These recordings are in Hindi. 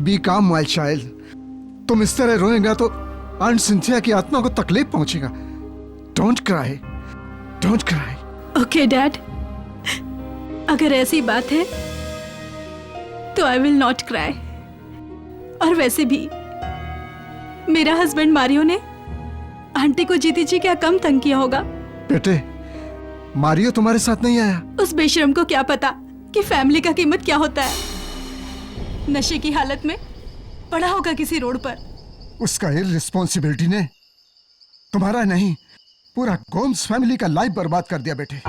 बी काम माय चाइल्ड। तुम इस तरह रोएगा तो आंट सिंथिया की आत्मा को तकलीफ पहुंचेगा। Don't cry, don't cry. Okay dad, अगर ऐसी बात है तो आई विल नॉट क्राई। और वैसे भी मेरा हस्बैंड मारियो ने आंटी को जीती जी क्या कम तंग किया होगा। बेटे, मारियो तुम्हारे साथ नहीं आया? उस बेशरम को क्या पता कि फैमिली का कीमत क्या होता है। नशे की हालत में पड़ा होगा किसी रोड पर। उसका इररिस्पॉन्सिबिलिटी ने तुम्हारा नहीं, पूरा गोम्स फैमिली का लाइफ बर्बाद कर दिया बेटे।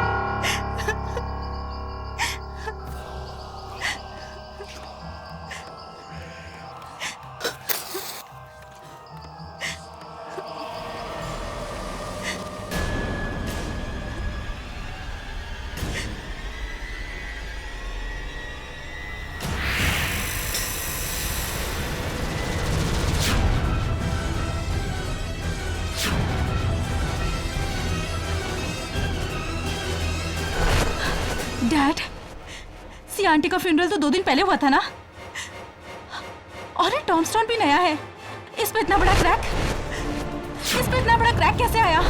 डैड, सी आंटी का फ्यूनरल तो 2 दिन पहले हुआ था ना। और ये टॉमस्टोन भी नया है। इस पे इतना बड़ा क्रैक, इस पे इतना बड़ा क्रैक कैसे आया?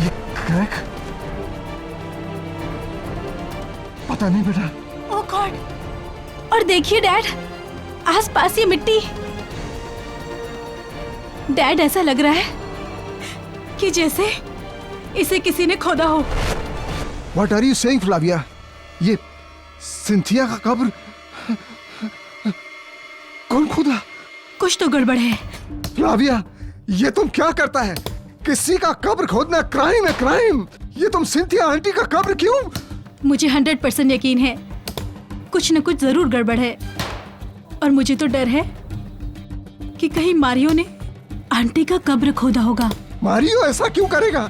ये क्रैक? पता नहीं बेटा। ओह गॉड! और देखिए डैड, आसपास ये मिट्टी। डैड, ऐसा लग रहा है कि जैसे इसे किसी ने खोदा हो। What are you saying, Flavia? ये सिंथिया का कब्र कौन खोदा? कुछ तो गड़बड़ है। फ्लाविया, ये तुम क्या करता है? किसी का कब्र खोदना क्राइम है, क्राइम। ये तुम सिंथिया आंटी का कब्र क्यों? मुझे 100% यकीन है कुछ न कुछ जरूर गड़बड़ है। और मुझे तो डर है कि कहीं मारियो ने आंटी का कब्र खोदा होगा। मारियो ऐसा क्यों करेगा?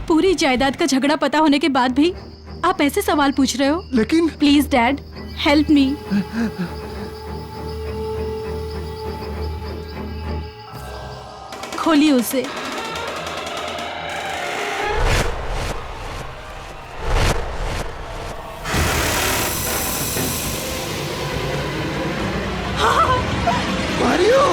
पूरी जायदाद का झगड़ा पता होने के बाद भी आप ऐसे सवाल पूछ रहे हो? लेकिन प्लीज डैड, हेल्प मी। खोलिए उसे। मारियो!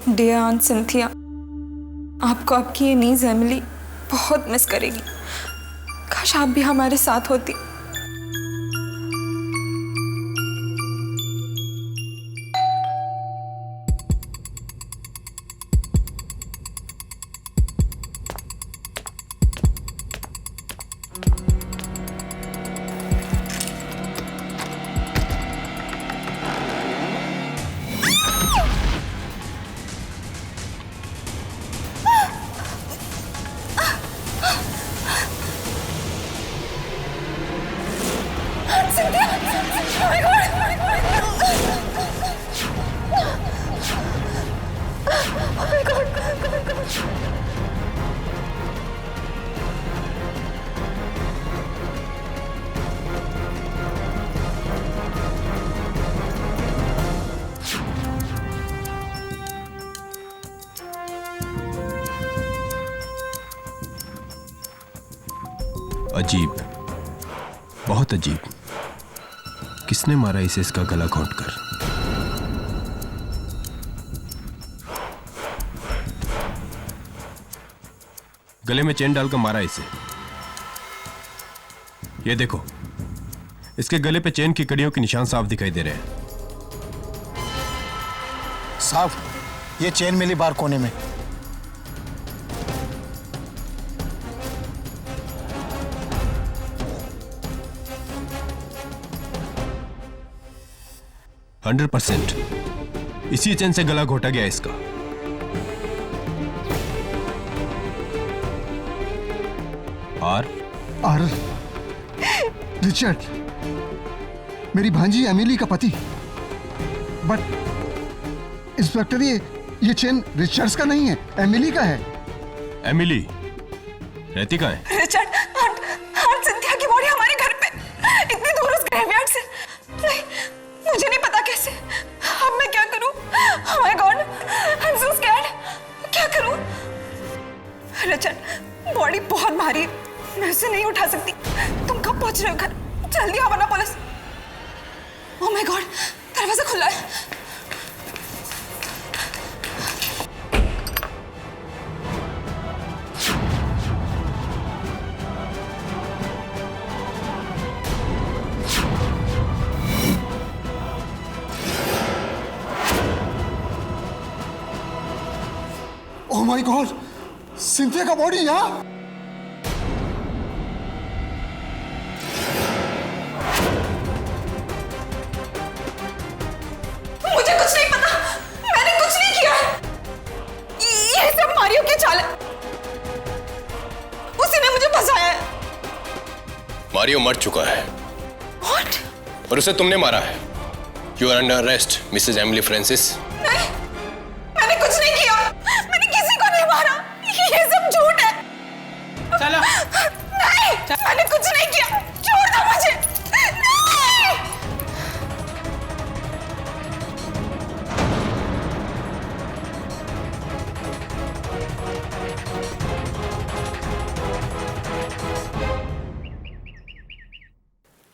डियर आंट सिंथिया, आपको आपकी ये नीज एमिली बहुत मिस करेगी। काश आप भी हमारे साथ होती। अजीब, बहुत अजीब। किसने मारा इसे इसका गला घोंटकर? गले में चेन डालकर मारा इसे। ये देखो, इसके गले पे चेन की कड़ियों के निशान साफ दिखाई दे रहे हैं। साफ, ये चेन मिली बार कोने में। हंड्रेड 100% इसी चेन से गला घोटा गया इसका। और रिचर्ड, मेरी भांजी एमिली का पति। बट इंस्पेक्टर, ये चेन रिचर्ड्स का नहीं है, एमिली का है। एमिली रहती कहाँ है? रिचर्ड, आंट सिंथिया की बॉडी हमारे घर पे, इतनी दूर उस ग्रेवयार्ड से। नहीं, मुझे नहीं पता कैसे। अब मैं क्या करूं? पुलिस। ओह माय गॉड, दरवाजा खुला है। ओह माय गॉड, सिंथिया का बॉडी यहाँ। मुझे कुछ नहीं पता, मैंने कुछ नहीं किया है। ये सब मारियो की चाल है, उसी ने मुझे फंसाया है। मारियो मर चुका है। What? और उसे तुमने मारा है। You are under arrest Mrs Emily Francis. नहीं, मैंने कुछ नहीं किया, मैंने किसी को नहीं मारा, ये सब झूठ है। चलो। नहीं, मैंने कुछ नहीं किया, छोड़ दो मुझे। नहीं।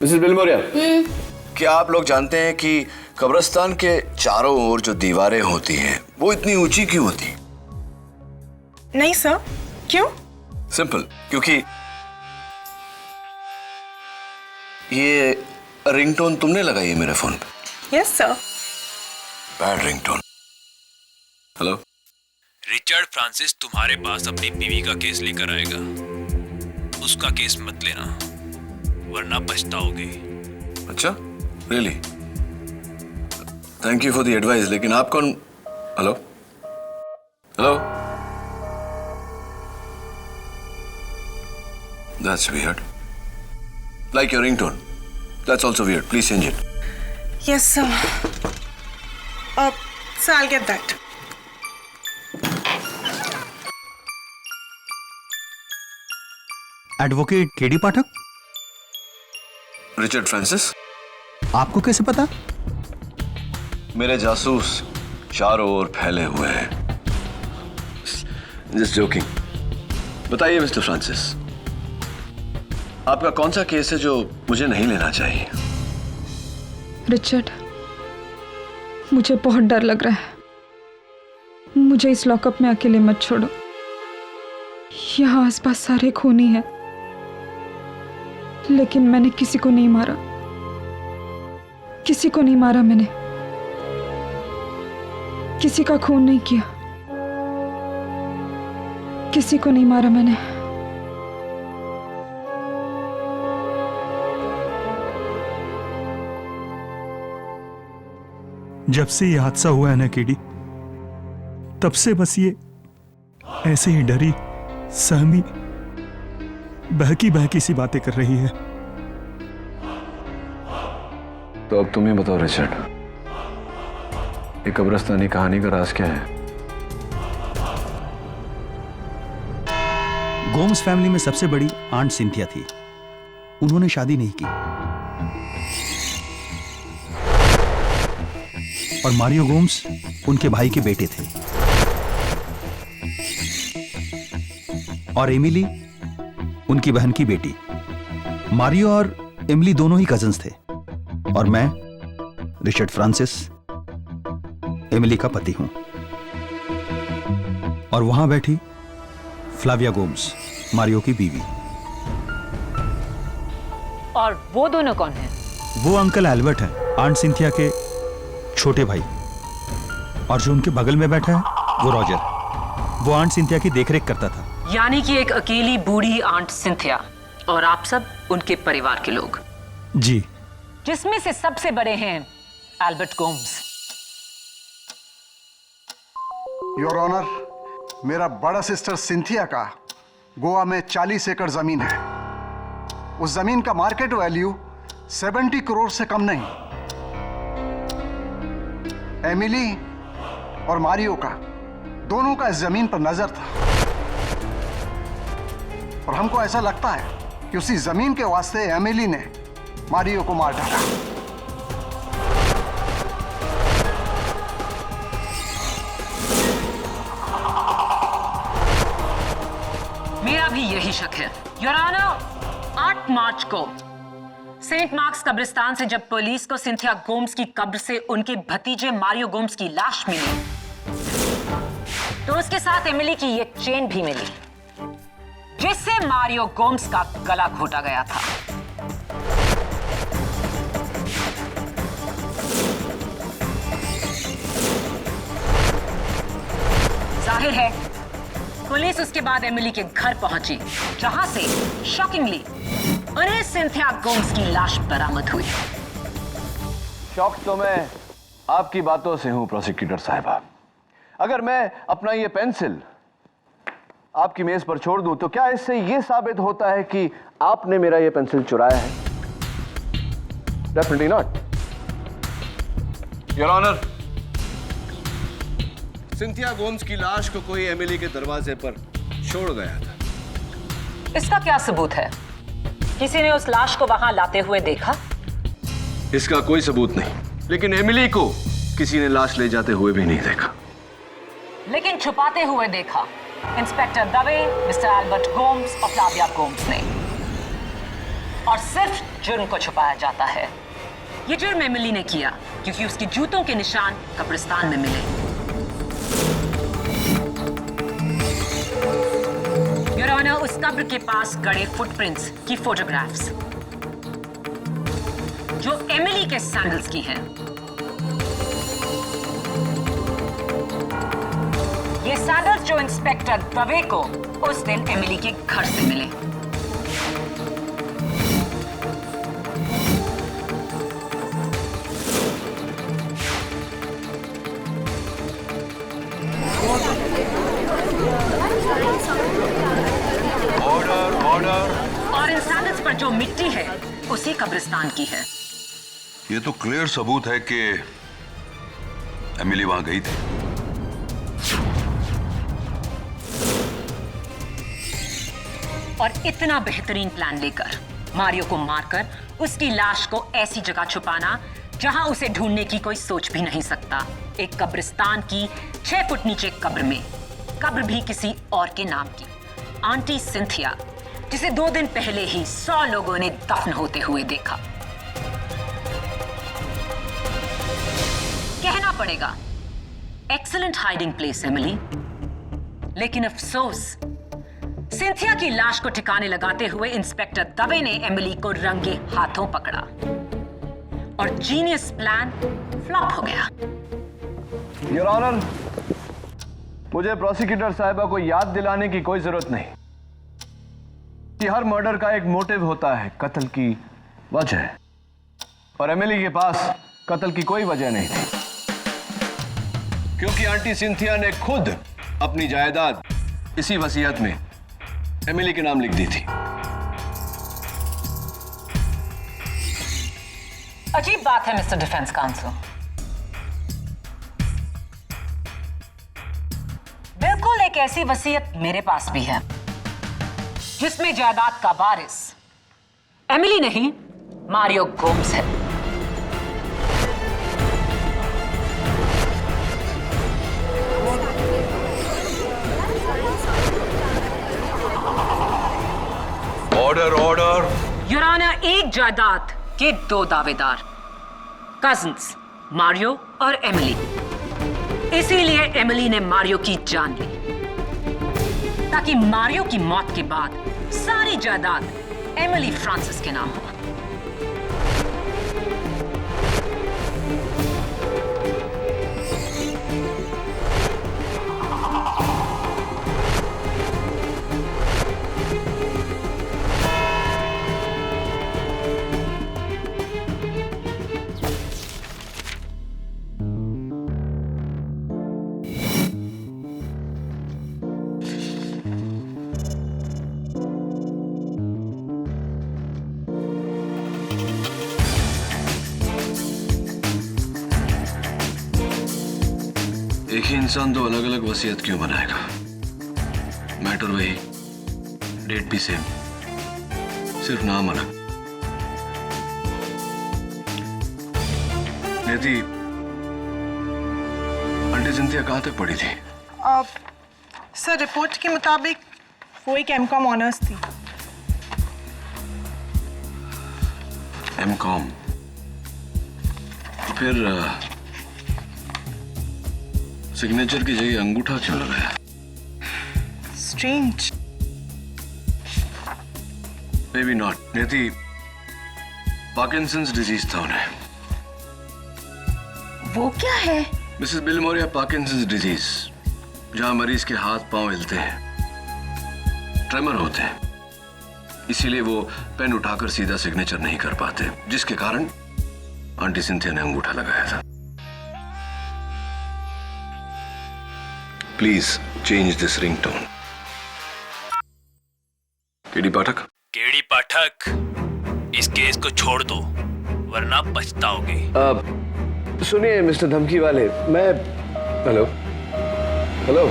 मिसेस बिलमोरिया, क्या आप लोग जानते हैं कि कब्रिस्तान के चारों ओर जो दीवारें होती हैं वो इतनी ऊंची क्यों होती? नहीं सर, क्यों? सिंपल, क्योंकि ये रिंगटोन तुमने लगाई है मेरे फोन पे। Yes sir. Bad ringtone. Hello, Richard Francis तुम्हारे पास अपनी बीवी का केस लेकर आएगा। उसका केस मत लेना, वरना पछताओगे। अच्छा, really? Thank you for the advice, लेकिन आप कौन? Hello hello, that's weird, like your ringtone, that's also weird, please change it. Yes sir. Sir, I'll get that. Advocate KD Pathak, Richard Francis. आपको कैसे पता? मेरे जासूस चारों ओर फैले हुए हैं। Just joking. बताइए मिस्टर फ्रांसिस, आपका कौन सा केस है जो मुझे नहीं लेना चाहिए? रिचर्ड, मुझे बहुत डर लग रहा है। मुझे इस लॉकअप में अकेले मत छोड़ो। यहाँ आसपास सारे खूनी हैं, लेकिन मैंने किसी को नहीं मारा। किसी को नहीं मारा मैंने, किसी का खून नहीं किया, किसी को नहीं मारा मैंने। जब से ये हादसा हुआ है ना केडी, तब से बस ये ऐसे ही डरी सहमी बहकी बहकी सी बातें कर रही है। तो अब तुम ही बताओ रिचर्ड, ये कब्रिस्तानी कहानी का राज क्या है? गोम्स फैमिली में सबसे बड़ी आंट सिंथिया थी। उन्होंने शादी नहीं की और मारियो गोम्स उनके भाई के बेटे थे और एमिली उनकी बहन की बेटी। मारियो और एमिली दोनों ही कजिन्स थे और मैं रिचर्ड फ्रांसिस एमिली का पति हूं। और वहां बैठी फ्लाविया गोम्स, मारियो की बीवी। और वो दोनों कौन हैं? वो अंकल एल्बर्ट हैं, आंट सिंथिया के छोटे भाई। और जो उनके बगल में बैठा है वो रॉजर, वो आंट सिंथिया की देखरेख करता था। यानी कि एक अकेली बूढ़ी आंट सिंथिया और आप सब उनके परिवार के लोग। जी। जिसमें से सबसे बड़े हैं एल्बर्ट गोम्स। योर ऑनर, मेरा बड़ा सिस्टर सिंथिया का गोवा में 40 एकड़ जमीन है। उस जमीन का मार्केट वैल्यू 70 करोड़ से कम नहीं। एमिली और मारियो का दोनों का इस जमीन पर नजर था और हमको ऐसा लगता है कि उसी जमीन के वास्ते एमिली ने मारियो को मार डाला। मेरा भी यही शक है। योर ऑनर, 8 मार्च को सेंट मार्क्स कब्रिस्तान से जब पुलिस को सिंथिया गोम्स की कब्र से उनके भतीजे मारियो गोम्स की लाश मिली, तो उसके साथ एमिली की ये चेन भी मिली, जिससे मारियो गोम्स का गला घोटा गया था। जाहिर है पुलिस उसके बाद एमिली के घर पहुंची, जहां से शॉकिंगली उन्हें सिंथिया गोम्स की लाश बरामद हुई। शॉक तो मैं आपकी बातों से हूं प्रोसिक्यूटर साहिबा। अगर मैं अपना ये पेंसिल आपकी मेज पर छोड़ दूं तो क्या इससे ये साबित होता है कि आपने मेरा ये पेंसिल चुराया है? Definitely not. Your honour, Cynthia Gomes की लाश को कोई एमिली के दरवाजे पर छोड़ गया था। इसका क्या सबूत है? किसी ने उस लाश को वहां लाते हुए देखा? इसका कोई सबूत नहीं, लेकिन एमिली को किसी ने लाश ले जाते हुए भी नहीं देखा। लेकिन छुपाते हुए देखा inspector Dave, mister Albert Gomes और फ्लाविया गोम्स ने। और सिर्फ जुर्म को छुपाया जाता है। ये जुर्म एमिली ने किया क्योंकि उसके जूतों के निशान कब्रिस्तान में मिले। योर ऑनर, उस कब्र के पास गड़े फुटप्रिंट्स की फोटोग्राफ्स जो एमिली के सैंडल्स की हैं, ये सैंडल्स जो इंस्पेक्टर दवे को उस दिन एमिली के घर से मिले। और इन सैंडल्स पर जो मिट्टी है उसी कब्रिस्तान की है। ये तो क्लियर सबूत है कि एमिली वहां गई थी। और इतना बेहतरीन प्लान लेकर मारियो को मारकर उसकी लाश को ऐसी जगह छुपाना जहां उसे ढूंढने की कोई सोच भी नहीं सकता। एक कब्रिस्तान की 6 फुट नीचे कब्र में, कब्र भी किसी और के नाम की, आंटी सिंथिया, जिसे 2 दिन पहले ही 100 लोगों ने दफन होते हुए देखा। कहना पड़ेगा एक्सीलेंट हाइडिंग प्लेस एमिली, लेकिन अफसोस सिंथिया की लाश को ठिकाने लगाते हुए इंस्पेक्टर दवे ने एमिली को रंगे हाथों पकड़ा और जीनियस प्लान फ्लॉप हो गया। योर ऑनर, मुझे प्रोसिक्यूटर साहिबा को याद दिलाने की कोई जरूरत नहीं कि हर मर्डर का एक मोटिव होता है, कत्ल की वजह। और एमिली के पास कत्ल की कोई वजह नहीं थी, क्योंकि आंटी सिंथिया ने खुद अपनी जायदाद इसी वसीयत में एमिली के नाम लिख दी थी। अजीब बात है मिस्टर डिफेंस काउंसिल। बिल्कुल एक ऐसी वसीयत मेरे पास भी है जिसमें जायदाद का वारिस एमिली नहीं, मारियो गोम्स है। Order order. योर ऑनर, एक जायदाद के 2 दावेदार, कजिन्स मारियो और एमिली। इसीलिए एमिली ने मारियो की जान ली, ताकि मारियो की मौत के बाद सारी जायदाद एमिली फ्रांसिस के नाम हो। एक ही इंसान 2 अलग अलग वसीयत क्यों बनाएगा? मैटर वही, डेट भी सेम, सिर्फ नाम अलग। नेती, आंटी सिंथिया कहां तक पढ़ी थी? सर, रिपोर्ट के मुताबिक वो एक एमकॉम ऑनर्स थी। M.Com. फिर सिग्नेचर की जगह अंगूठा क्यों लगाया? स्ट्रेंज। May be not. नियति, पार्किंसंस डिजीज था उन्हें। वो क्या है? मिसेस बिलमोरिया, पार्किंसंस डिजीज, जहां मरीज के हाथ पांव हिलते हैं, ट्रेमर होते हैं, इसीलिए वो पेन उठाकर सीधा सिग्नेचर नहीं कर पाते, जिसके कारण आंटी सिंथिया ने अंगूठा लगाया था। Please change this ringtone. KD Pathak. KD Pathak, इस केस को छोड़ दो वरना पछताओगे। सुनिए मिस्टर धमकी वाले, मैं हेलो हेलो।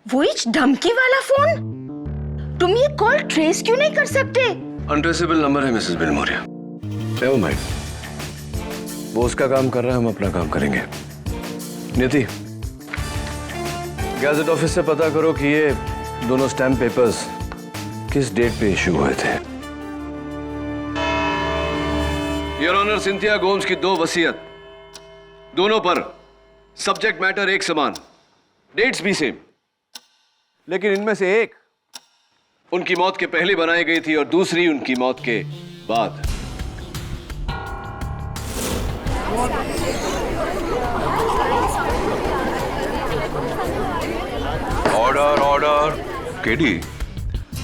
वो इस धमकी वाला फोन? तुम ये कॉल ट्रेस क्यों नहीं कर सकते? अनट्रेसेबल नंबर है मिसेस बिलमोरिया। नेवर माइंड, वो उसका काम कर रहा है, हम अपना काम करेंगे। नियति, गैजेट ऑफिस से पता करो कि ये दोनों स्टैम्प पेपर्स किस डेट पे इशू हुए थे। योर ऑनर, सिंथिया गोम्स की 2 वसीयत, दोनों पर सब्जेक्ट मैटर एक समान, डेट्स भी सेम, लेकिन इनमें से एक उनकी मौत के पहले बनाई गई थी और दूसरी उनकी मौत के बाद। Order order. केडी,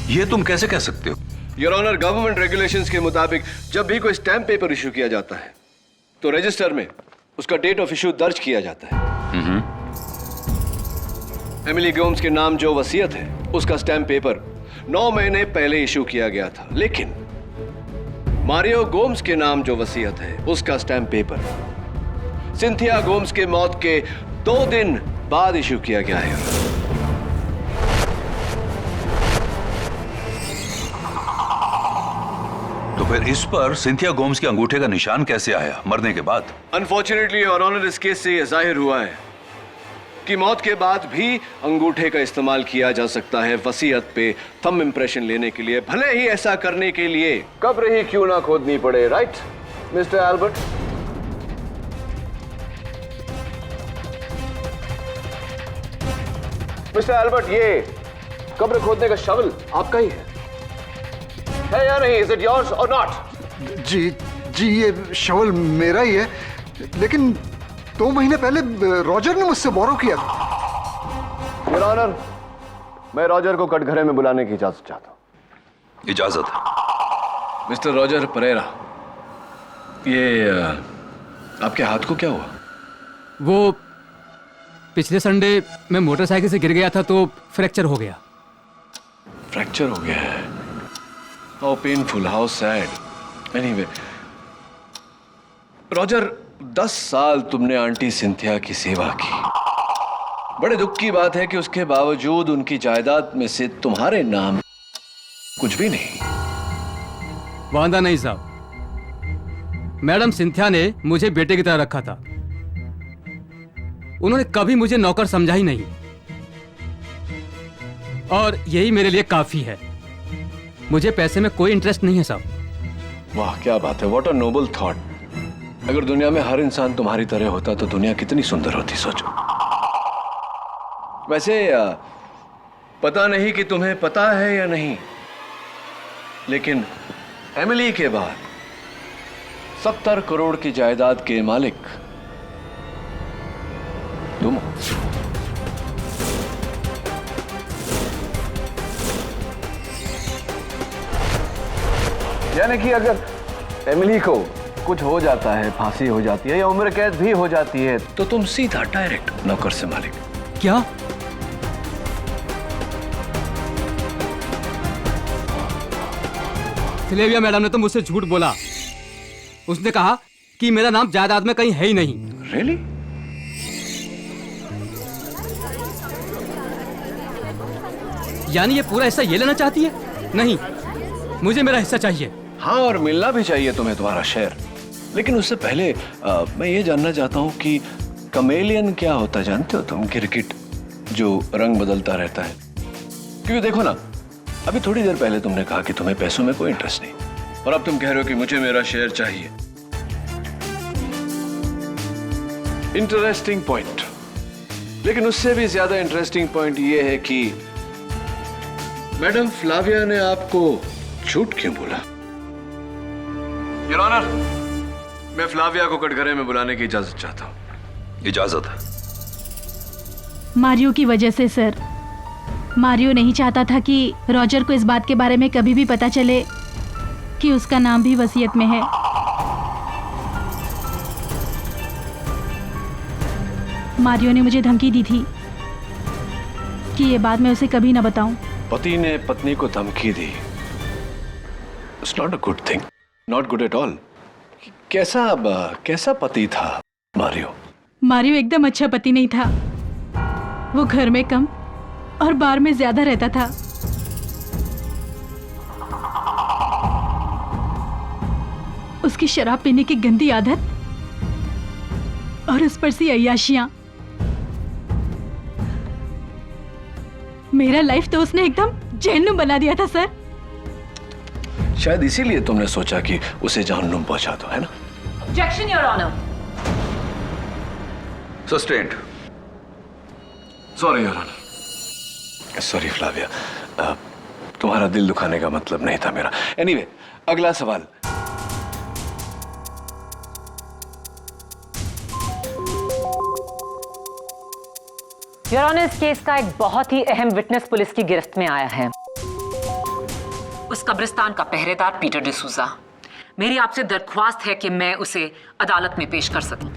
ये तुम कैसे कह सकते हो? योर ऑनर, गवर्नमेंट रेगुलेशंस के मुताबिक जब भी कोई स्टैम्प पेपर इशू किया जाता है तो रजिस्टर में उसका डेट ऑफ इशू दर्ज किया जाता है। एमिली गोम्स के नाम जो वसीयत है उसका स्टैम्प पेपर 9 महीने पहले इशू किया गया था, लेकिन मारियो गोम्स के नाम जो वसीयत है उसका स्टैम्प पेपर सिंथिया गोम्स के मौत के 2 दिन बाद इशू किया गया है। तो फिर इस पर सिंथिया गोम्स के अंगूठे का निशान कैसे आया मरने के बाद? अनफॉर्चुनेटली योर ऑनर, इस केस से यह जाहिर हुआ है कि मौत के बाद भी अंगूठे का इस्तेमाल किया जा सकता है वसीयत पे थंब इंप्रेशन लेने के लिए, भले ही ऐसा करने के लिए कब्र ही क्यों ना खोदनी पड़े। Right mister Albert? Mister Albert, ये कब्र खोदने का शवल आपका ही है या नहीं? इज इट योर्स और नॉट? जी जी, ये शवल मेरा ही है, लेकिन 2 महीने पहले रॉजर ने मुझसे बोरो किया था। योर ऑनर, मैं रॉजर को कटघरे में बुलाने की इजाजत चाहता हूं। इजाजत है। मिस्टर रॉजर परेरा, ये आपके हाथ को क्या हुआ? वो पिछले संडे मैं मोटरसाइकिल से गिर गया था तो फ्रैक्चर हो गया। फ्रैक्चर हो गया है? How painful, how sad. Anyway Roger, 10 साल तुमने आंटी सिंथिया की सेवा की। बड़े दुख की बात है कि उसके बावजूद उनकी जायदाद में से तुम्हारे नाम कुछ भी नहीं। वांदा नहीं साहब, मैडम सिंथिया ने मुझे बेटे की तरह रखा था। उन्होंने कभी मुझे नौकर समझा ही नहीं, और यही मेरे लिए काफी है। मुझे पैसे में कोई इंटरेस्ट नहीं है साहब। वाह क्या बात है, व्हाट अ नोबल थॉट। अगर दुनिया में हर इंसान तुम्हारी तरह होता तो दुनिया कितनी सुंदर होती, सोचो। वैसे पता नहीं कि तुम्हें पता है या नहीं, लेकिन एमिली के बाद 70 करोड़ की जायदाद के मालिक तुम। यानी कि अगर एमिली को कुछ हो जाता है, फांसी हो जाती है या उम्र कैद भी हो जाती है, तो तुम सीधा डायरेक्ट नौकर से मालिक। क्या? सिलेविया मैडम ने तो मुझसे झूठ बोला। उसने कहा कि मेरा नाम जायदाद में कहीं है ही नहीं। Really? यानी ये पूरा हिस्सा ये लेना चाहती है? नहीं, मुझे मेरा हिस्सा चाहिए। हाँ, और मिलना भी चाहिए तुम्हें तुम्हारा शेयर। लेकिन उससे पहले मैं ये जानना चाहता हूँ कि कमेलियन क्या होता है, जानते हो तुम? गिरगिट जो रंग बदलता रहता है। क्योंकि देखो ना, अभी थोड़ी देर पहले तुमने कहा कि तुम्हें पैसों में कोई इंटरेस्ट नहीं, और अब तुम कह रहे हो कि मुझे मेरा शेयर चाहिए। इंटरेस्टिंग पॉइंट, लेकिन उससे भी ज्यादा इंटरेस्टिंग पॉइंट यह है कि मैडम फ्लाविया ने आपको झूठ क्यों बोला? योर ऑनर, मैं फ्लाविया को कटघरे में बुलाने की इजाजत चाहता हूं। इजाजत है। मारियो की वजह से सर। मारियो नहीं चाहता था कि रॉजर को इस बात के बारे में कभी भी पता चले कि उसका नाम भी वसीयत में है। मारियो ने मुझे धमकी दी थी कि ये बात मैं उसे कभी ना बताऊं। पति ने पत्नी को धमकी दी। It's not a good thing, not good at all. कैसा पति था मारियो? मारियो एकदम अच्छा पति नहीं था। वो घर में कम और बार में ज्यादा रहता था। उसकी शराब पीने की गंदी आदत और उस पर सी अय्याशियां। मेरा लाइफ तो उसने एकदम जहन्नुम बना दिया था सर। शायद इसीलिए तुमने सोचा कि उसे जहन्नुम पहुंचा दो, है ना? Objection your honour. Sustained. Sorry your honour. Sorry Flavia, तुम्हारा दिल दुखाने का मतलब नहीं था मेरा। एनीवे, अगला सवाल। योर ऑनर, इस केस का एक बहुत ही अहम विटनेस पुलिस की गिरफ्त में आया है। उस कब्रिस्तान का पहरेदार पीटर डिसूजा। मेरी आपसे दरख्वास्त है कि मैं उसे अदालत में पेश कर सकूं।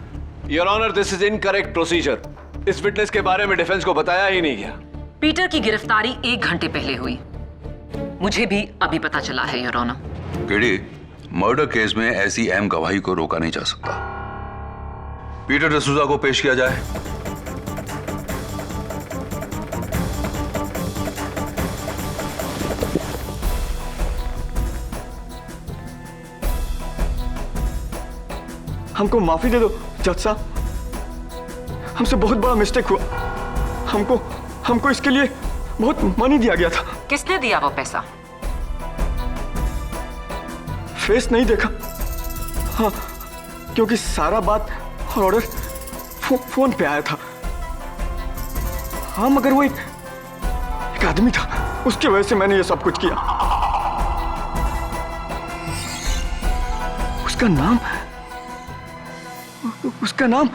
Your honour, this is incorrect procedure. इस विटनेस के बारे में डिफेंस को बताया ही नहीं गया। पीटर की गिरफ्तारी 1 घंटे पहले हुई। मुझे भी अभी पता चला है your honour. KD, murder case में ऐसी अहम गवाही को रोका नहीं जा सकता। पीटर डिसूजा को पेश किया जाए। हमको माफी दे दो जज साहब, हमसे बहुत बड़ा मिस्टेक हुआ। हमको इसके लिए बहुत मनी दिया गया था। किसने दिया वो पैसा? फेस नहीं देखा। हाँ, क्योंकि सारा बात और ऑर्डर फोन पे आया था। हाँ, मगर वो एक आदमी था, उसकी वजह से मैंने ये सब कुछ किया। उसका नाम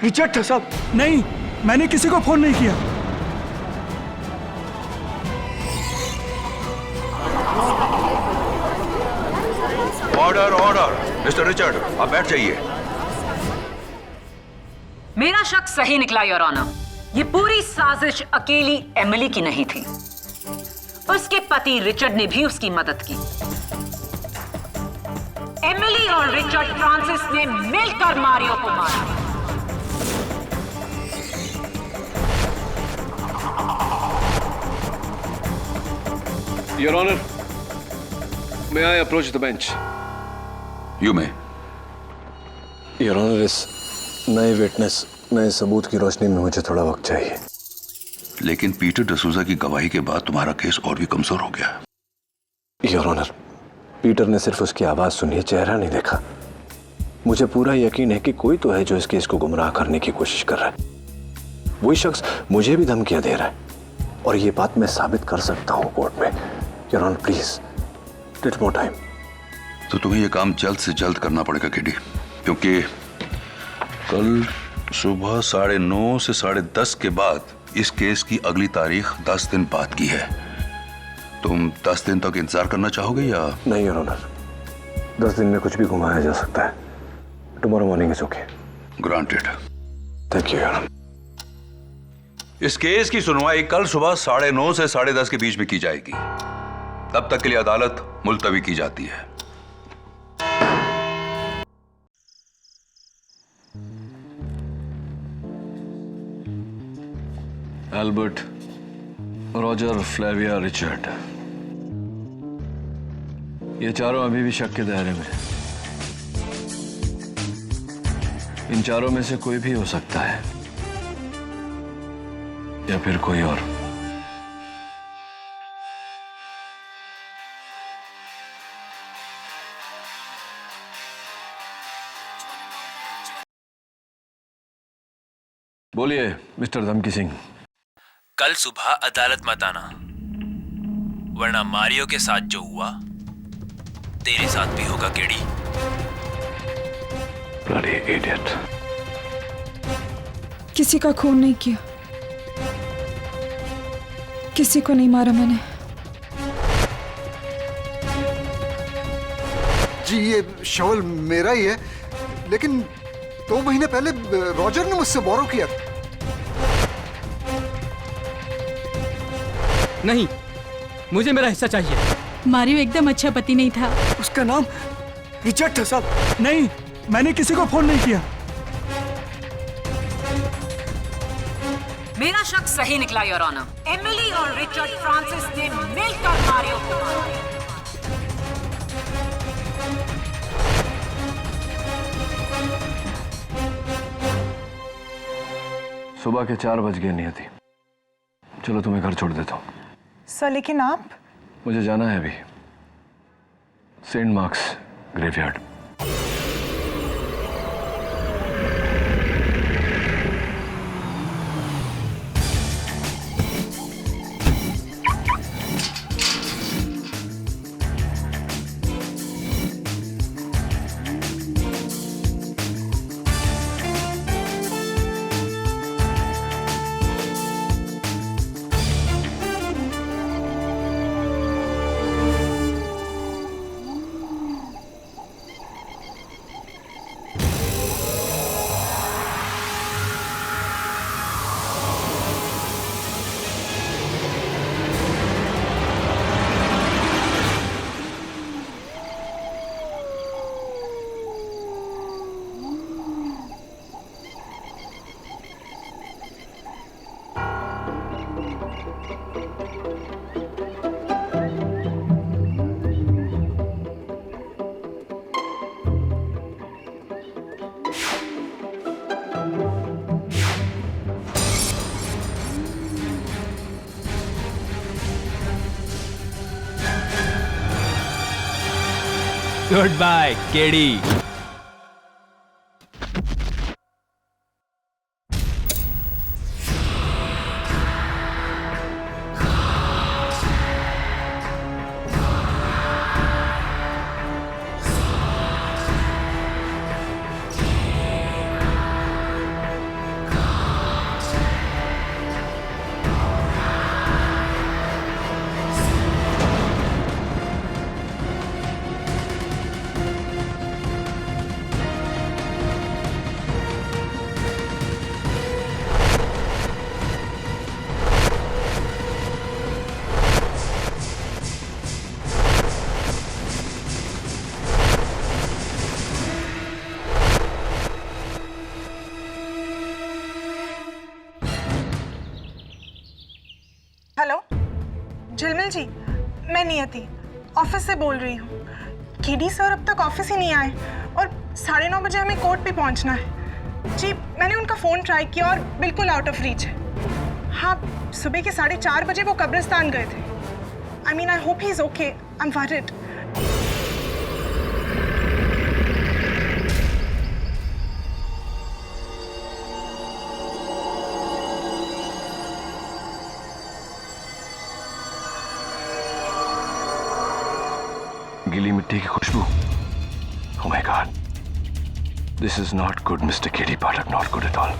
रिचर्ड था साहब। नहीं, मैंने किसी को फोन नहीं किया। Order order. मिस्टर रिचर्ड, आप बैठ जाइए। मेरा शक सही निकला योर ऑनर। ये पूरी साजिश अकेली एमिली की नहीं थी। उसके पति रिचर्ड ने भी उसकी मदद की। एमिली और रिचर्ड फ्रांसिस ने मिलकर मारियो को मारा। Your honour, may I approach the bench? You may. Your honour, इस नए विटनेस, नए सबूत की रोशनी में मुझे थोड़ा वक्त चाहिए। लेकिन पीटर डिसूजा की गवाही के बाद तुम्हारा केस और भी कमजोर हो गया। योर ऑनर, पीटर ने सिर्फ उसकी आवाज सुनी है, चेहरा नहीं देखा। मुझे पूरा यकीन है कि कोई तो है जो इस केस को गुमराह करने की कोशिश कर रहा है। वही शख्स मुझे भी धमकियां दे रहा है और ये बात मैं साबित कर सकता हूं कोर्ट में। Your honour, please take more time. तो तुम्हें यह काम जल्द से जल्द करना पड़ेगा केडी, क्योंकि कल सुबह 9:30 से 10:30 के बाद इस केस की अगली तारीख 10 दिन बाद की है। तुम 10 दिन तक इंतजार करना चाहोगे या? नहीं योर ऑनर, 10 दिन में कुछ भी घुमाया जा सकता है। Tomorrow morning is okay. Granted. Thank you your honour. इस केस की सुनवाई कल सुबह 9:30 से 10:30 के बीच में की जाएगी। तब तक के लिए अदालत मुलतवी की जाती है। एल्बर्ट, रॉजर, फ्लेविया, रिचर्ड, ये चारों अभी भी शक के दायरे में। इन चारों में से कोई भी हो सकता है या फिर कोई और। बोलिए मिस्टर धमकी सिंह। कल सुबह अदालत मत आना, वरना मारियो के साथ जो हुआ तेरे साथ भी होगा केडी। Bloody idiot। किसी का खून नहीं किया, किसी को नहीं मारा मैंने। जी ये शवल मेरा ही है, लेकिन 2 महीने पहले रॉजर ने मुझसे बोरो किया। नहीं, मुझे मेरा हिस्सा चाहिए। मारियो एकदम अच्छा पति नहीं था। उसका नाम रिचर्ड था साहब। नहीं, मैंने किसी को फोन नहीं किया। मेरा शक सही निकला योर ऑनर। एमिली और रिचर्ड फ्रांसिस ने मिलकर मारियो को मारा। सुबह के 4 बज गए नियति। चलो तुम्हें घर छोड़ देता हूँ। सर लेकिन आप? मुझे जाना है अभी St Mark's graveyard. Goodbye, KD. Hello Jhilmil ji, मैं नियति ऑफिस से बोल रही हूँ। केडी सर अब तक ऑफिस ही नहीं आए और 9:30 बजे हमें कोर्ट पे पहुँचना है। जी मैंने उनका फ़ोन ट्राई किया और बिल्कुल आउट ऑफ रीच है। हाँ, सुबह के 4:30 बजे वो कब्रिस्तान गए थे। I mean I hope he is okay. I am worried. गीली मिट्टी की खुशबू। Oh my God, this is not good, Mr. K.D. Pathak. Not good at all.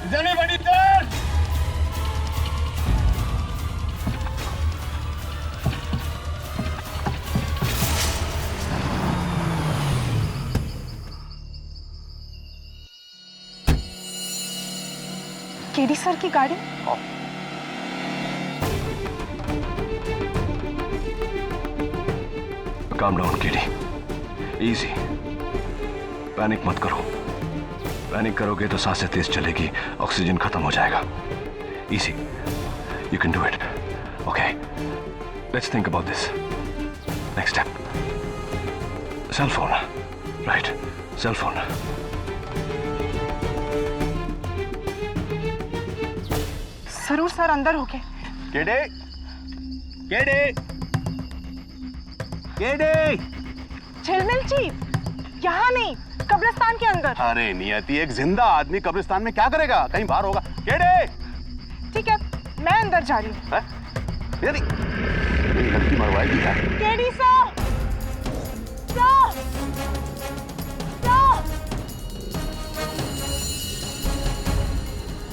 Is anybody there? KD sir की गाड़ी। Calm down, K.D. Easy. Panic मत करो। पैनिक करोगे तो सांसें तेज चलेगी, ऑक्सीजन खत्म हो जाएगा। Easy. You can do it. Okay. Let's think about this. Next step. Cell phone. Right. Cell phone. जरूर सर अंदर हो गए। केडे, केडे, केडे। झिलमिल जी, यहाँ नहीं, कब्रिस्तान के अंदर। अरे नियति, एक जिंदा आदमी कब्रिस्तान में क्या करेगा? कहीं बाहर होगा। केडी! ठीक है, मैं अंदर जा रही हूँ। नियति, मेरी लड़की मरवाएगी यार। KD sir! Sir! Sir!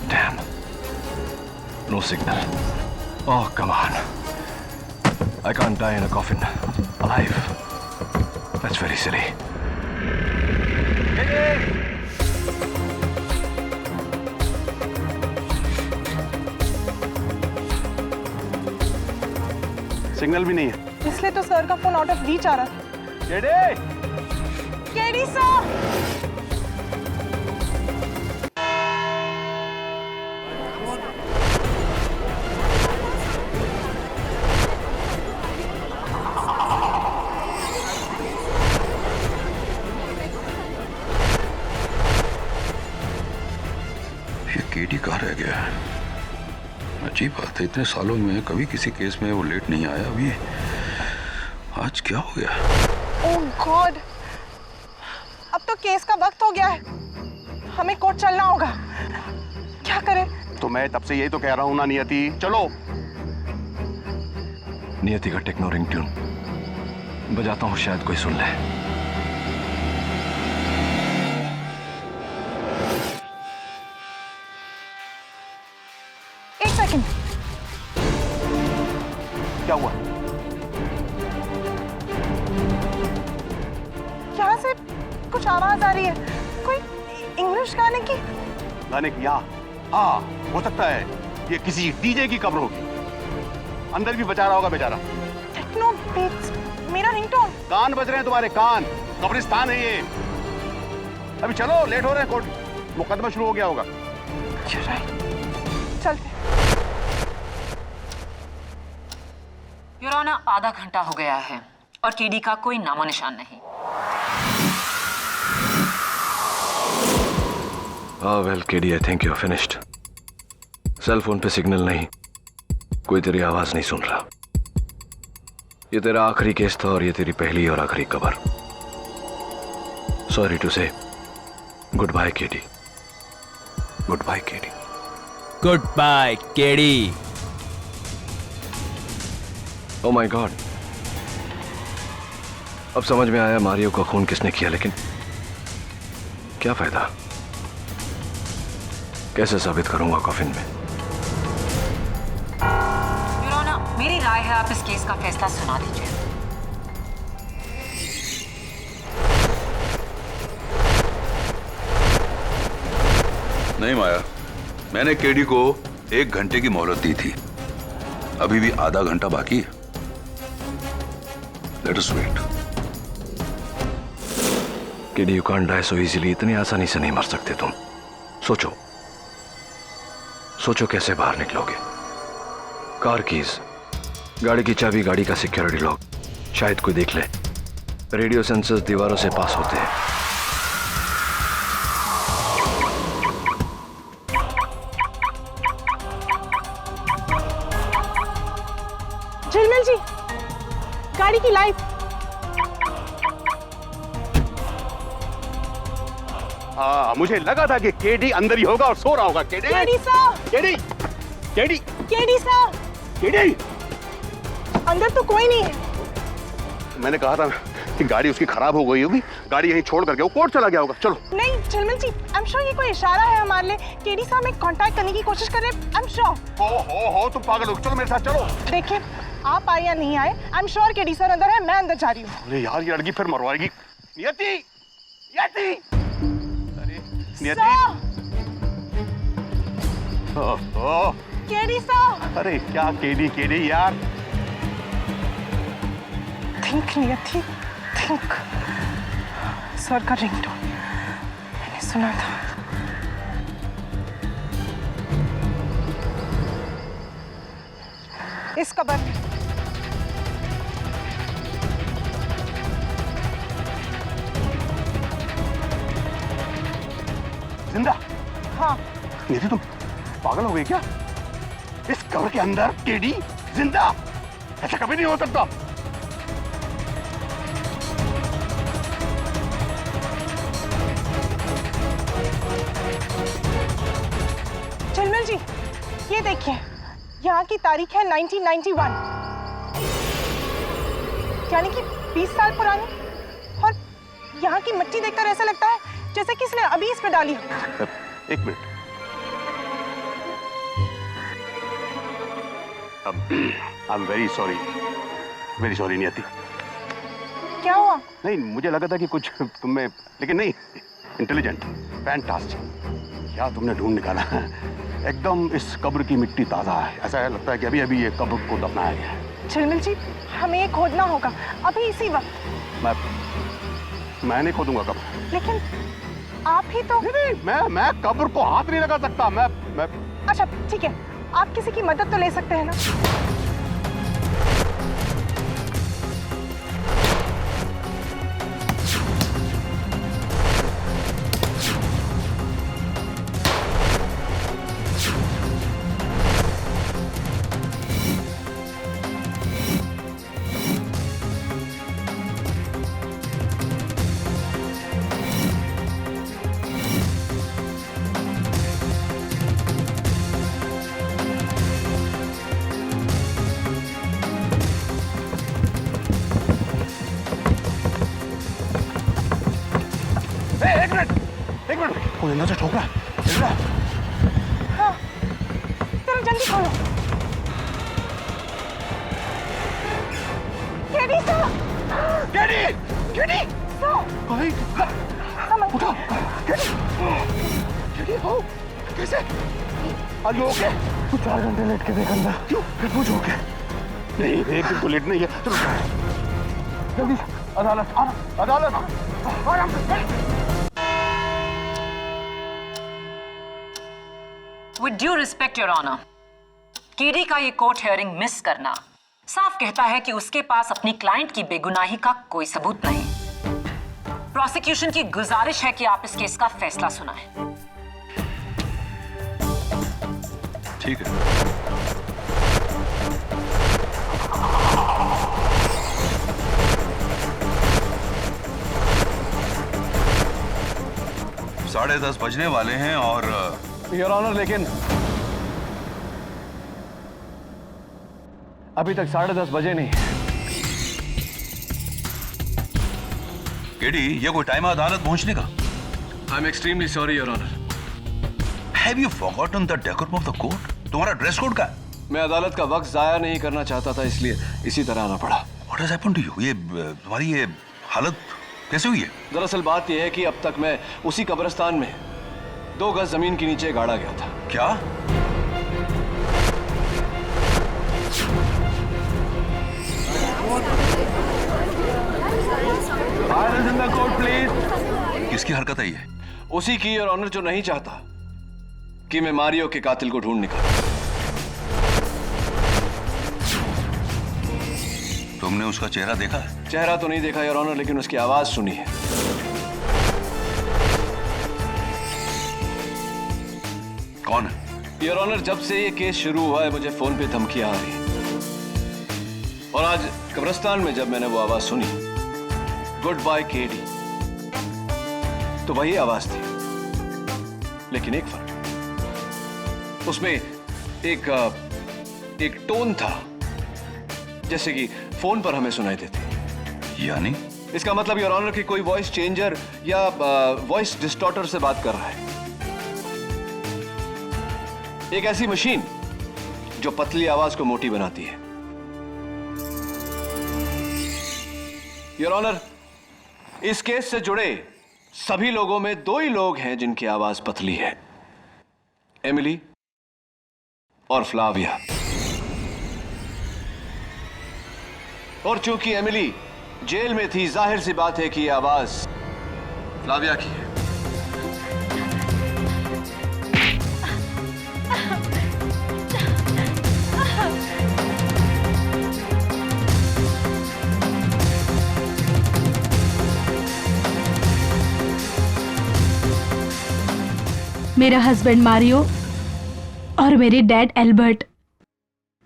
Damn. No signal. Oh, come on. I can't die in a coffin. Alive. That's very silly. Signal भी नहीं है। इसलिए तो सर का फोन आउट ऑफ रीच आ रहा था। केडी! KD sir! केडी कहाँ रह गया है? अजीब बात है, इतने सालों में कभी किसी केस में वो लेट नहीं आया। अभी आज क्या हो गया? ओह गॉड, अब तो केस का वक्त हो गया है, हमें कोर्ट चलना होगा। क्या करें? तो मैं तब से यही तो कह रहा हूँ ना नियति, चलो। नियति का टेक्नो रिंग ट्यून बजाता हूँ, शायद कोई सुन ले। एक सेकंड। क्या हुआ? यहाँ से कुछ आवाज आ रही है, कोई इंग्लिश गाने की। गाने की? हाँ, हो सकता है ये किसी डीजे की कब्र होगी। अंदर भी बचा रहा होगा बेचारा। टेक्नो बीट्स, मेरा रिंगटोन। कान बज रहे हैं तुम्हारे कान। कब्रिस्तान है ये। अभी चलो, लेट हो रहे हैं, कोर्ट मुकदमा शुरू हो गया होगा। चलते। योर ऑनर, आधा घंटा हो गया है और केडी का कोई नामो निशान नहीं। Well KD, I think you are finished. Cell phone पे सिग्नल नहीं, कोई तेरी आवाज नहीं सुन रहा। ये तेरा आखिरी केस था और ये तेरी पहली और आखिरी कबर। Sorry to say goodbye KD. Goodbye KD. Goodbye KD. Oh my God, अब समझ में आया मारियो का खून किसने किया, लेकिन क्या फायदा? कैसे साबित करूंगा कॉफिन में? योर ऑनर, मेरी राय है आप इस केस का फैसला सुना दीजिए। नहीं माया, मैंने केडी को 1 घंटे की मोहलत दी थी। अभी भी आधा घंटा बाकी है। Let us wait. KD, you can't die so easily. इतनी आसानी से नहीं मर सकते तुम। सोचो सोचो कैसे बाहर निकलोगे। कार कीज, गाड़ी की चाबी, गाड़ी का सिक्योरिटी लॉक, शायद कोई देख ले। रेडियो सेंसर्स दीवारों से पास होते हैं। झिलमिल जी, गाड़ी की लाइट। हाँ, मुझे लगा था कि केडी अंदर ही होगा और सो रहा होगा। KD! KD sir! KD! KD! KD sir! KD! अंदर तो कोई नहीं है। मैंने कहा था कि गाड़ी उसकी खराब हो गई होगी, गाड़ी यहीं छोड़ करके वो कोर्ट चला गया होगा। चलो। नहीं झिलमिल जी, आई एम श्योर ये कोई इशारा है हमारे लिए। केडी साहब हमें कांटेक्ट करने की कोशिश कर रहे हैं। I am sure. हो तुम पागल हो। चलो मेरे साथ चलो। देखिए, आप आए या नहीं आए, I am sure KD sir अंदर है। मैं अंदर जा रही हूँ। अरे यार, ये लड़की फिर मरवाएगी। नियति! नियति! अरे नियति! ओह, केडी सर! अरे क्या केडी केडी यार। थिंक नियति, थिंक। सर का रिंगटोन मैंने सुना था। इस कबर में। जिंदा? हाँ। नियति, तुम पागल हो गई क्या? इस कब्र के अंदर केडी जिंदा? ऐसा कभी नहीं हो सकता। झिलमिल जी, ये देखिए, यहाँ की तारीख है 1991, यानी कि 20 साल पुरानी। और यहाँ की मिट्टी देखकर ऐसा लगता है जैसे कि इसने अभी इस पे डाली हो। एक minute, I am very sorry नियति। क्या हुआ? नहीं, मुझे लगा था कि कुछ तुम में, लेकिन नहीं, इंटेलिजेंट, फैंटास्टिक। क्या तुमने ढूंढ निकाला है। एकदम इस कब्र की मिट्टी ताजा है, ऐसा है लगता है कि अभी अभी ये कब्र को दफनाया गया है। झिलमिल जी, हमें ये खोदना होगा अभी इसी वक्त। मैं नहीं खोदूंगा कब्र। लेकिन आप ही तो। नहीं, मैं कब्र को हाथ नहीं लगा सकता। मैं अच्छा ठीक है, आप किसी की मदद तो ले सकते हैं ना। एक मिनट, कोई अंदर से ठोक रहा है। हाँ, चलो जल्दी खोलो। केडी सर, केडी सर, भाई उठा। केडी हो, कैसे? Are you okay? तू 4 घंटे लेट के देख अंदर। क्यों? फिर पूछ ओके? नहीं, एक दिन तो लेट नहीं है। चलो जल्दी, अदालत आराम से। With due respect, Your Honor, KD का ये कोर्ट हियरिंग मिस करना साफ कहता है कि उसके पास अपनी क्लाइंट की बेगुनाही का कोई सबूत नहीं। प्रोसिक्यूशन की गुजारिश है कि आप इस केस का फैसला सुनाएं। ठीक है। साढ़े 10 बजने वाले हैं और योर ऑनर, लेकिन अभी तक 10:30 बजे नहीं। केडी, ये कोई टाइम है अदालत पहुंचने का? I am extremely sorry your honour. Have you forgotten the decorum of the court? तुम्हारा ड्रेस कोड का है? मैं अदालत का वक्त जाया नहीं करना चाहता था, इसलिए इसी तरह आना पड़ा। What has happened to you? ये तुम्हारी ये हालत कैसे हुई है? दरअसल बात यह है कि अब तक मैं उसी कब्रिस्तान में 2 गज जमीन के नीचे गाड़ा गया था। क्या? प्लीज। किसकी हरकत है ये? उसी की योर ऑनर, जो नहीं चाहता कि मैं मारियो के कातिल को ढूंढ निकालूं। तुमने उसका चेहरा देखा है? चेहरा तो नहीं देखा योर ऑनर, लेकिन उसकी आवाज सुनी है। कौन है? योर ऑनर, जब से ये केस शुरू हुआ है मुझे फोन पे धमकियां आ रही हैं। और आज कब्रिस्तान में जब मैंने वो आवाज सुनी, गुड बाय केडी, तो वही आवाज थी, लेकिन एक फर्क, उसमें एक टोन था जैसे कि फोन पर हमें सुनाई देती। यानी? इसका मतलब योर ऑनर कि कोई वॉइस चेंजर या वॉइस डिस्टॉर्टर से बात कर रहा है। एक ऐसी मशीन जो पतली आवाज को मोटी बनाती है। योर ऑनर, इस केस से जुड़े सभी लोगों में 2 ही लोग हैं जिनकी आवाज पतली है, एमिली और फ्लाविया। और चूंकि एमिली जेल में थी, जाहिर सी बात है कि यह आवाज फ्लाविया की है। मेरा हस्बैंड मारियो और मेरे डैड एल्बर्ट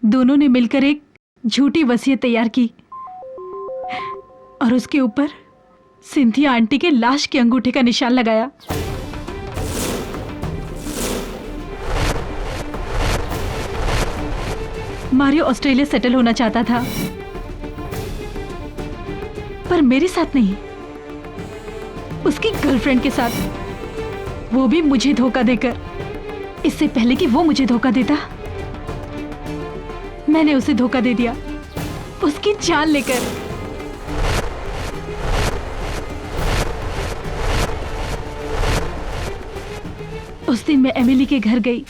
दोनों ने मिलकर एक झूठी वसीयत तैयार की और उसके ऊपर सिंथिया आंटी के लाश के अंगूठे का निशान लगाया। मारियो ऑस्ट्रेलिया सेटल होना चाहता था, पर मेरे साथ नहीं, उसकी गर्लफ्रेंड के साथ, वो भी मुझे धोखा देकर। इससे पहले कि वो मुझे धोखा देता, मैंने उसे धोखा दे दिया, उसकी जान लेकर। उस दिन मैं एमिली के घर गई।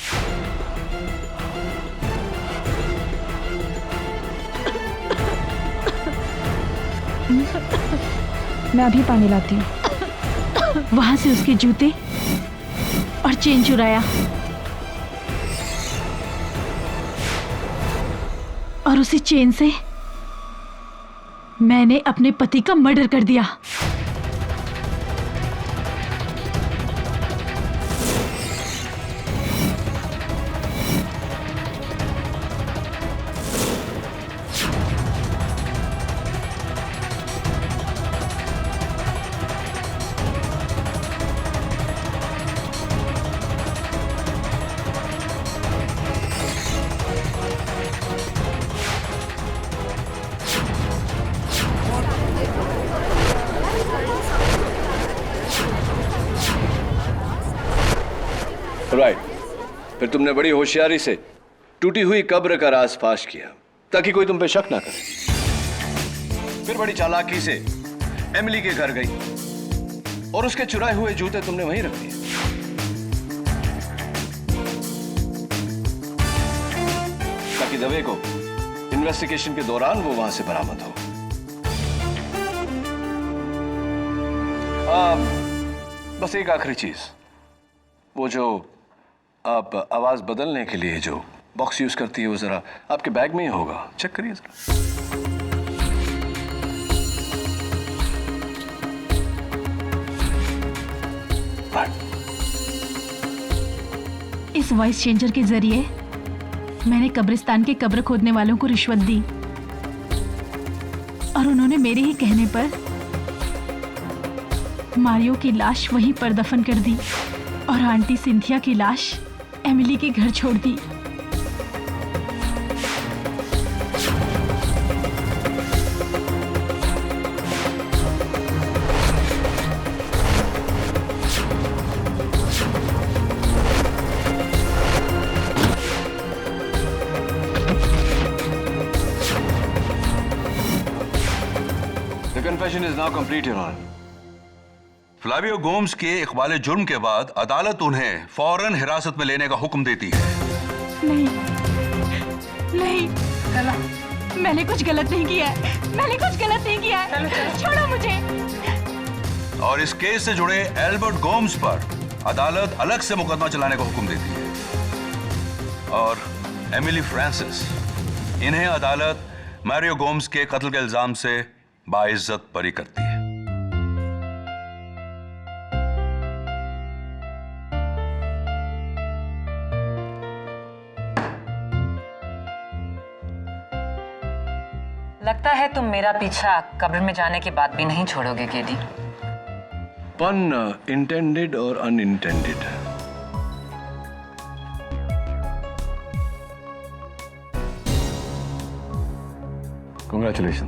मैं अभी पानी लाती हूँ। वहां से उसके जूते और चेन चुराया और उसी चेन से मैंने अपने पति का मर्डर कर दिया। राइट। फिर तुमने बड़ी होशियारी से टूटी हुई कब्र का राज फाश किया ताकि कोई तुम पे शक ना करे। फिर बड़ी चालाकी से एमिली के घर गई और उसके चुराए हुए जूते तुमने वहीं रख दिए ताकि दवे को इन्वेस्टिगेशन के दौरान वो वहां से बरामद हो। बस एक आखिरी चीज, वो जो आप आवाज बदलने के लिए जो बॉक्स यूज करती है वो जरा आपके बैग में ही होगा, चेक करिए जरा। इस वॉइस चेंजर के जरिए मैंने कब्रिस्तान के कब्र खोदने वालों को रिश्वत दी और उन्होंने मेरे ही कहने पर मारियो की लाश वहीं पर दफन कर दी और आंटी सिंथिया की लाश एमिली के घर छोड़ दी। The confession is now complete, Your Honor. Flavio Gomes के इकबाल जुर्म के बाद अदालत उन्हें फौरन हिरासत में लेने का हुक्म देती है। नहीं, नहीं, मैंने कुछ गलत नहीं किया है, मैंने कुछ गलत नहीं किया है, छोड़ो मुझे। और इस केस से जुड़े एल्बर्ट गोम्स पर अदालत अलग से मुकदमा चलाने का हुक्म देती है। और एमिली फ्रांसिस, इन्हें अदालत मारियो गोम्स के कत्ल के इल्जाम से बाइज्जत बरी करती है। लगता है तुम मेरा पीछा कब्र में जाने के बाद भी नहीं छोड़ोगे केडी। पन इंटेंडेड और अनइंटेंडेड। कांग्रेचुलेशन।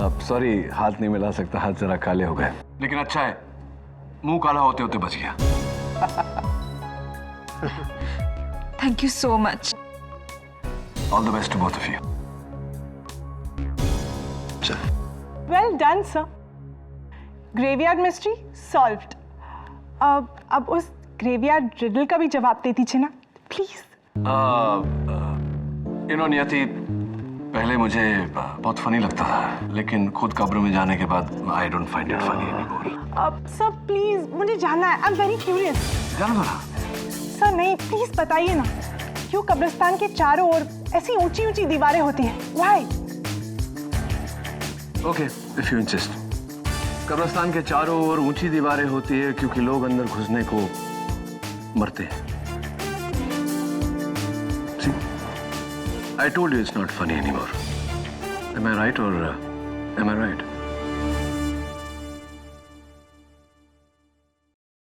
अब सॉरी हाथ नहीं मिला सकता, हाथ जरा काले हो गए, लेकिन अच्छा है मुंह काला होते होते बच गया। Thank you so much. All the best to both of you. Well done sir. Graveyard mystery solved. अब उस ग्रेवयार्ड रिडल का भी जवाब दे दीजिए ना प्लीज। नियति, पहले मुझे बहुत फनी लगता था, लेकिन खुद कब्र में जाने के बाद I don't find it funny anymore. अब सर प्लीज, मुझे जानना है, आई एम वेरी क्यूरियस। जानो ना सर नहीं, प्लीज बताइए ना, क्यों कब्रिस्तान के चारों ओर ऐसी ऊंची ऊंची दीवारें होती हैं? Why? Okay, if you insist. कब्रिस्तान के चारों ओर ऊंची दीवारें होती है क्योंकि लोग अंदर घुसने को मरते हैं। See, I told you it's not funny anymore. Am I right or am I right?